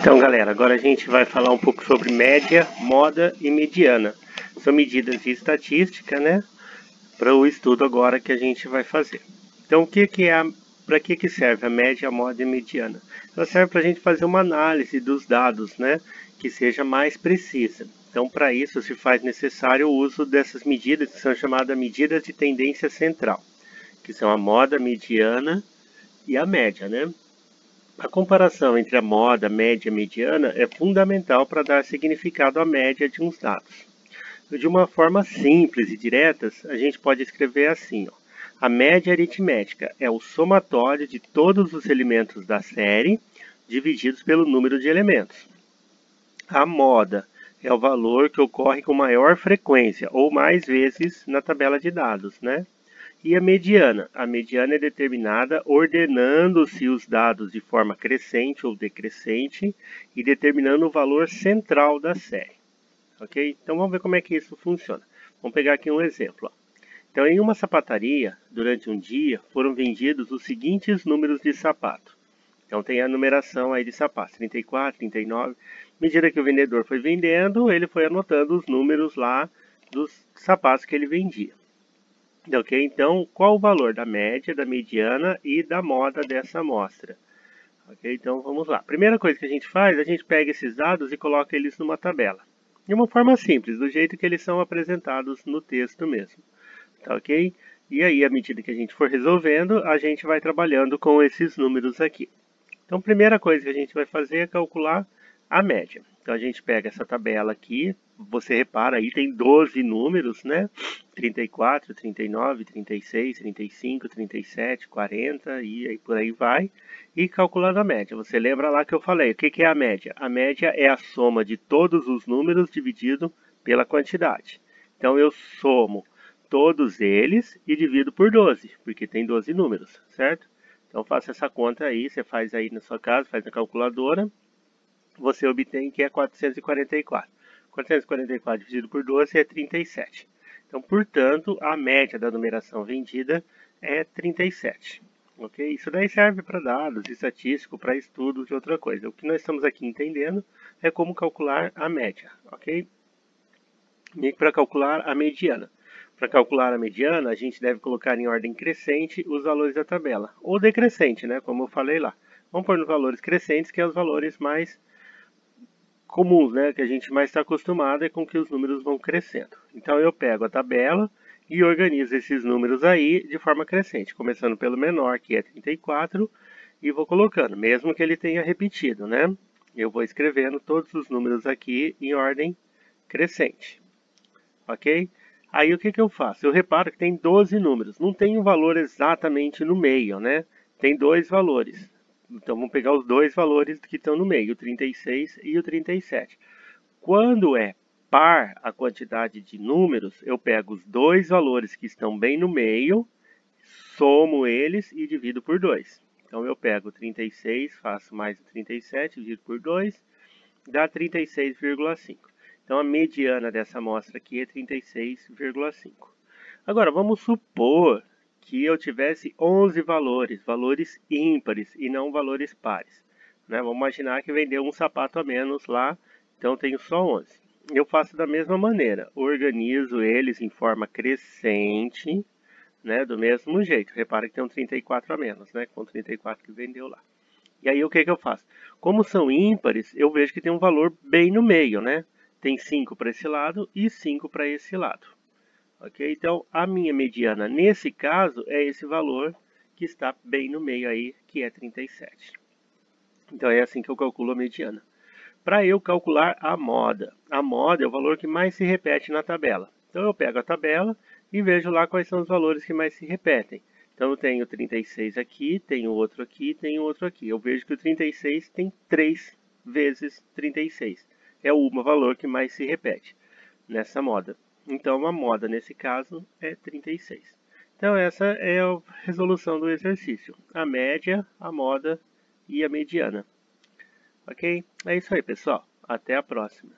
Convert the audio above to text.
Então, galera, agora a gente vai falar um pouco sobre média, moda e mediana. São medidas de estatística, né? Para o estudo agora que a gente vai fazer. Então, para que serve a média, a moda e a mediana? Ela serve para a gente fazer uma análise dos dados, né? Que seja mais precisa. Então, para isso, se faz necessário o uso dessas medidas que são chamadas medidas de tendência central, que são a moda, a mediana e a média, né? A comparação entre a moda, a média e a mediana é fundamental para dar significado à média de uns dados. De uma forma simples e direta, a gente pode escrever assim, ó. A média aritmética é o somatório de todos os elementos da série divididos pelo número de elementos. A moda é o valor que ocorre com maior frequência ou mais vezes na tabela de dados, né? E a mediana? A mediana é determinada ordenando-se os dados de forma crescente ou decrescente e determinando o valor central da série. Ok? Então vamos ver como é que isso funciona. Vamos pegar aqui um exemplo. Ó. Então, em uma sapataria, durante um dia, foram vendidos os seguintes números de sapato. Então tem a numeração aí de sapatos, 34, 39. À medida que o vendedor foi vendendo, ele foi anotando os números lá dos sapatos que ele vendia. Ok? Então, qual o valor da média, da mediana e da moda dessa amostra? Ok? Então, vamos lá. Primeira coisa que a gente faz, a gente pega esses dados e coloca eles numa tabela. De uma forma simples, do jeito que eles são apresentados no texto mesmo. Tá ok? E aí, à medida que a gente for resolvendo, a gente vai trabalhando com esses números aqui. Então, a primeira coisa que a gente vai fazer é calcular a média. Então, a gente pega essa tabela aqui, você repara aí, tem 12 números, né? 34, 39, 36, 35, 37, 40 e aí por aí vai. E calculando a média. Você lembra lá que eu falei, o que é a média? A média é a soma de todos os números dividido pela quantidade. Então, eu somo todos eles e divido por 12, porque tem 12 números, certo? Então, faça essa conta aí, você faz aí na sua casa, faz na calculadora, você obtém que é 444. 444 dividido por 12 é 37. Então, portanto, a média da numeração vendida é 37. Ok? Isso daí serve para dados estatísticos, para estudos e outra coisa. O que nós estamos aqui entendendo é como calcular a média. Ok? E para calcular a mediana. Para calcular a mediana, a gente deve colocar em ordem crescente os valores da tabela. Ou decrescente, né? Como eu falei lá. Vamos pôr nos valores crescentes, que é os valores mais comuns, né? Que a gente mais está acostumado é com que os números vão crescendo. Então eu pego a tabela e organizo esses números aí de forma crescente. Começando pelo menor, que é 34, e vou colocando, mesmo que ele tenha repetido, né? Eu vou escrevendo todos os números aqui em ordem crescente. Ok? Aí o que eu faço? Eu reparo que tem 12 números. Não tem um valor exatamente no meio, né? Tem dois valores. Então vamos pegar os dois valores que estão no meio, o 36 e o 37. Quando é par a quantidade de números, eu pego os dois valores que estão bem no meio, somo eles e divido por 2. Então eu pego o 36, faço mais o 37, divido por 2, dá 36,5. Então, a mediana dessa amostra aqui é 36,5. Agora, vamos supor que eu tivesse 11 valores, valores ímpares e não valores pares. Né? Vamos imaginar que vendeu um sapato a menos lá, então tenho só 11. Eu faço da mesma maneira, organizo eles em forma crescente, né? Do mesmo jeito. Repara que tem um 34 a menos, né? Com 34 que vendeu lá. E aí o que eu faço? Como são ímpares, eu vejo que tem um valor bem no meio, né? Tem 5 para esse lado e 5 para esse lado. Ok? Então, a minha mediana nesse caso é esse valor que está bem no meio aí, que é 37. Então, é assim que eu calculo a mediana. Para eu calcular a moda é o valor que mais se repete na tabela. Então, eu pego a tabela e vejo lá quais são os valores que mais se repetem. Então, eu tenho 36 aqui, tenho outro aqui, tenho outro aqui. Eu vejo que o 36 tem 3 vezes 36. É o valor que mais se repete nessa moda. Então, a moda, nesse caso, é 36. Então, essa é a resolução do exercício. A média, a moda e a mediana. Ok? É isso aí, pessoal. Até a próxima.